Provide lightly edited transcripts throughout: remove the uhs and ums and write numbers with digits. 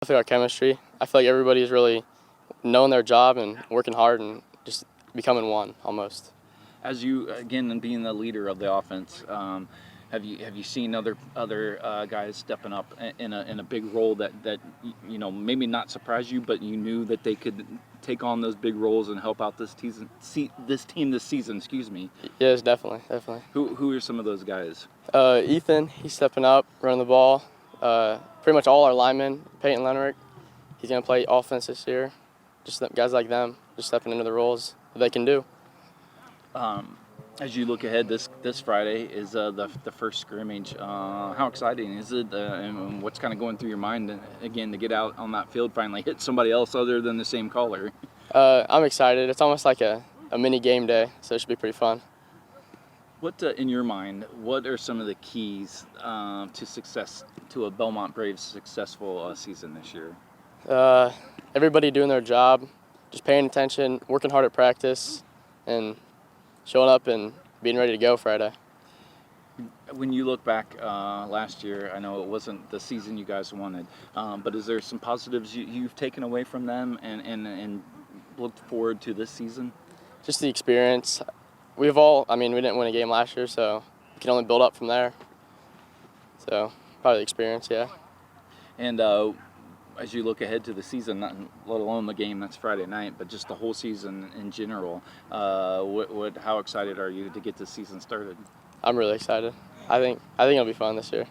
I feel our chemistry. I feel like everybody's really knowing their job and working hard and just becoming one almost. As you again being the leader of the offense, have you seen other guys stepping up in a big role that maybe not surprise you, but you knew that they could take on those big roles and help out this team this season? Excuse me. Yes, definitely. Who are some of those guys? Ethan, he's stepping up, running the ball. Pretty much all our linemen, Peyton Lenerick, he's gonna play offense this year. Just guys like them, just stepping into the roles that they can do. As you look ahead, this Friday is the first scrimmage. How exciting is it, and what's kind of going through your mind again to get out on that field, finally hit somebody else other than the same caller? I'm excited. It's almost like a mini game day, so it should be pretty fun. What, in your mind, what are some of the keys to success, to a Bellmont Braves successful season this year? Everybody doing their job, just paying attention, working hard at practice, and showing up and being ready to go Friday. When you look back last year, I know it wasn't the season you guys wanted, but is there some positives you've taken away from them and looked forward to this season? Just the experience. We didn't win a game last year, so we can only build up from there. So probably the experience, yeah. And as you look ahead to the season, not let alone the game that's Friday night, but just the whole season in general, how excited are you to get this season started? I'm really excited. I think it'll be fun this year.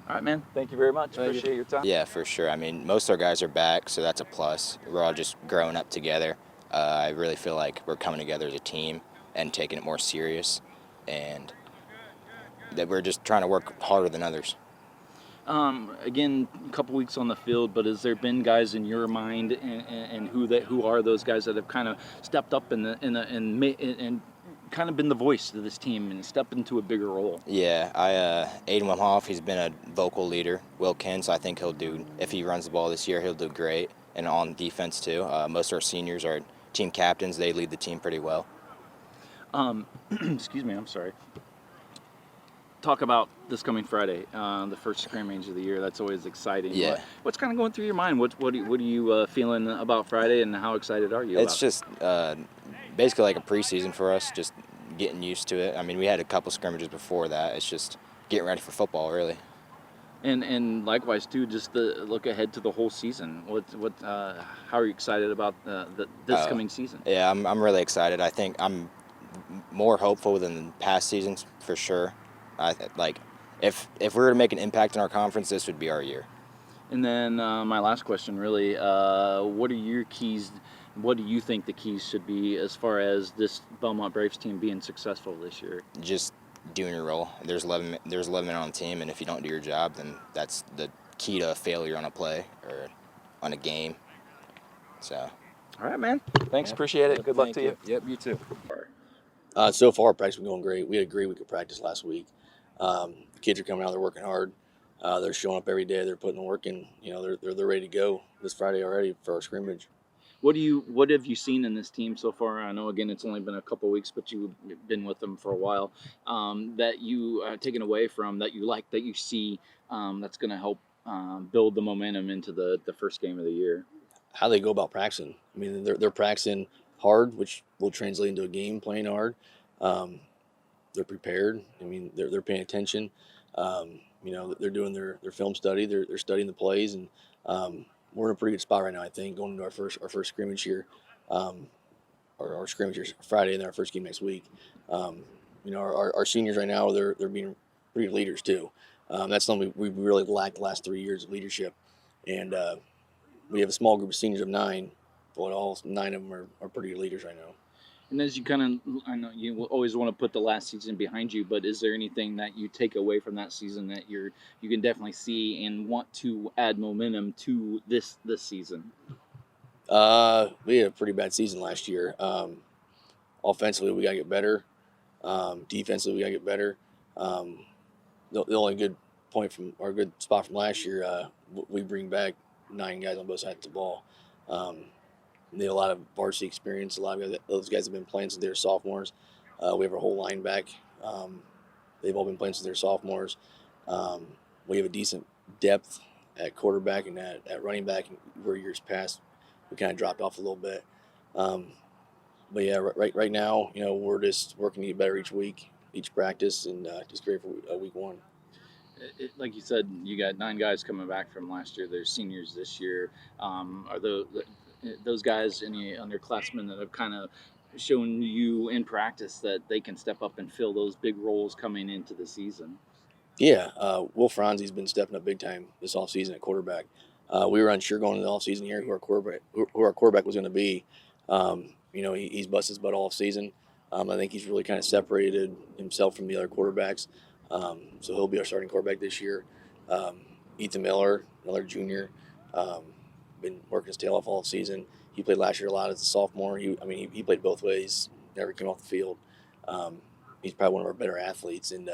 All right, man. Thank you very much. Appreciate your time. Yeah, for sure. I mean, most of our guys are back, so that's a plus. We're all just growing up together. I really feel like we're coming together as a team and taking it more serious, and that we're just trying to work harder than others. Again, a couple weeks on the field, but has there been guys in your mind, and who are those guys that have kind of stepped up and kind of been the voice of this team and stepped into a bigger role? Yeah, Aiden Wimhoff, he's been a vocal leader. Wilkins, I think he'll do, if he runs the ball this year, he'll do great. And on defense too. Most of our seniors are team captains. They lead the team pretty well. Excuse me, I'm sorry. Talk about this coming Friday, the first scrimmage of the year. That's always exciting. Yeah. What's kind of going through your mind? What are you feeling about Friday, and how excited are you? It's just basically like a preseason for us, just getting used to it. I mean, we had a couple scrimmages before that. It's just getting ready for football, really. And likewise too, just the look ahead to the whole season. How are you excited about this coming season? Yeah, I'm really excited. I think I'm more hopeful than past seasons for sure. If we were to make an impact in our conference, this would be our year. And then my last question, really, what are your keys? What do you think the keys should be as far as this Bellmont Braves team being successful this year? Just doing your role. There's 11 men on the team, and if you don't do your job, then that's the key to failure on a play or on a game. So. All right, man. Thanks. Yeah. Appreciate it. Good luck to you. Yep, you too. So far, practice has been going great. We had a great week of practice last week. The kids are coming out. They're working hard. They're showing up every day. They're putting the work in. They're ready to go this Friday already for our scrimmage. What have you seen in this team so far? I know, again, it's only been a couple weeks, but you've been with them for a while. That you are taken away from, that you like, that you see, that's going to help build the momentum into the first game of the year. How they go about practicing. I mean, they're practicing hard, which will translate into a game, playing hard. They're prepared. I mean, they're paying attention. They're doing their film study. They're studying the plays, and we're in a pretty good spot right now, I think, going into our first scrimmage here. Our scrimmage is Friday, and then our first game next week. Our seniors right now, they're being pretty good leaders too. That's something we really lacked the last 3 years of leadership, and we have a small group of seniors of 9, but all 9 of them are pretty good leaders right now. And as you I know you always want to put the last season behind you, but is there anything that you take away from that season that you can definitely see and want to add momentum to this season? We had a pretty bad season last year. Offensively, we got to get better. Defensively, we got to get better. The only good point or good spot from last year, we bring back 9 guys on both sides of the ball. They have a lot of varsity experience. A lot of those guys have been playing since they were sophomores. We have our whole line back. They've all been playing since they were sophomores. We have a decent depth at quarterback and at running back, where years past we kind of dropped off a little bit. Um, but yeah, right now, we're just working to get better each week, each practice, and just great for week one. Like you said, you got 9 guys coming back from last year. They're seniors this year. Are those guys any underclassmen that have kind of shown you in practice that they can step up and fill those big roles coming into the season? Yeah, Will Franze's been stepping up big time this offseason at quarterback. We were unsure going into the offseason here who our quarterback was going to be. He's busted his butt all season. I think he's really kind of separated himself from the other quarterbacks. So he'll be our starting quarterback this year. Um, Ethan Miller, another junior, been working his tail off all season. He played last year a lot as a sophomore. He played both ways, never came off the field. Um, he's probably one of our better athletes, and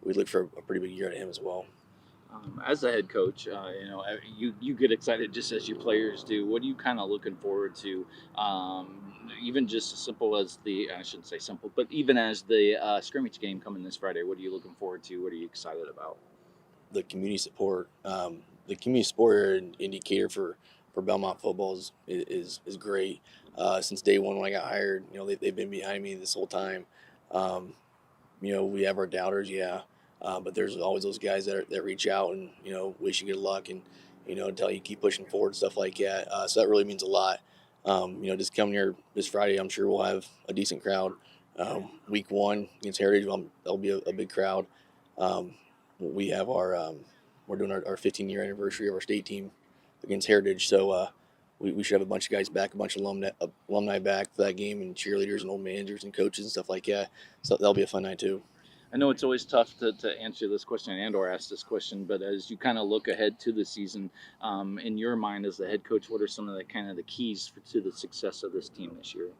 we look for a pretty big year out of him as well. As a head coach, you get excited just as you players do. What are you kind of looking forward to? Even just as simple as I shouldn't say simple, but even as the scrimmage game coming this Friday, what are you looking forward to? What are you excited about? The community support. The community support indicator for Bellmont football is great. Since day one when I got hired, they've been behind me this whole time. We have our doubters, yeah, but there's always those guys that reach out and wish you good luck and tell you keep pushing forward, stuff like that. So that really means a lot. Just coming here this Friday, I'm sure we'll have a decent crowd. Week one against Heritage, that'll be a big crowd. We have we're doing our 15-year anniversary of our state team against Heritage, so we should have a bunch of guys back, a bunch of alumni back for that game, and cheerleaders and old managers and coaches and stuff like that. So that'll be a fun night too. I know it's always tough to answer this question and/or ask this question, but as you kind of look ahead to the season, in your mind as the head coach, what are some of the keys to the success of this team this year?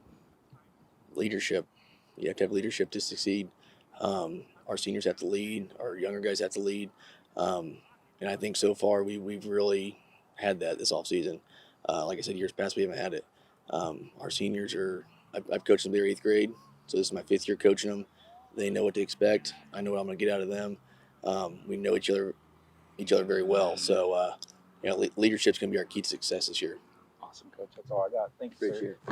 Leadership. You have to have leadership to succeed. Our seniors have to lead. Our younger guys have to lead. And I think so far we've really had that this offseason. Like I said, years past we haven't had it. Our seniors I've coached them their 8th grade, so this is my 5th year coaching them. They know what to expect. I know what I'm going to get out of them. We know each other very well. So leadership's going to be our key to success this year. Awesome, Coach. That's all I got. Thank you, sir.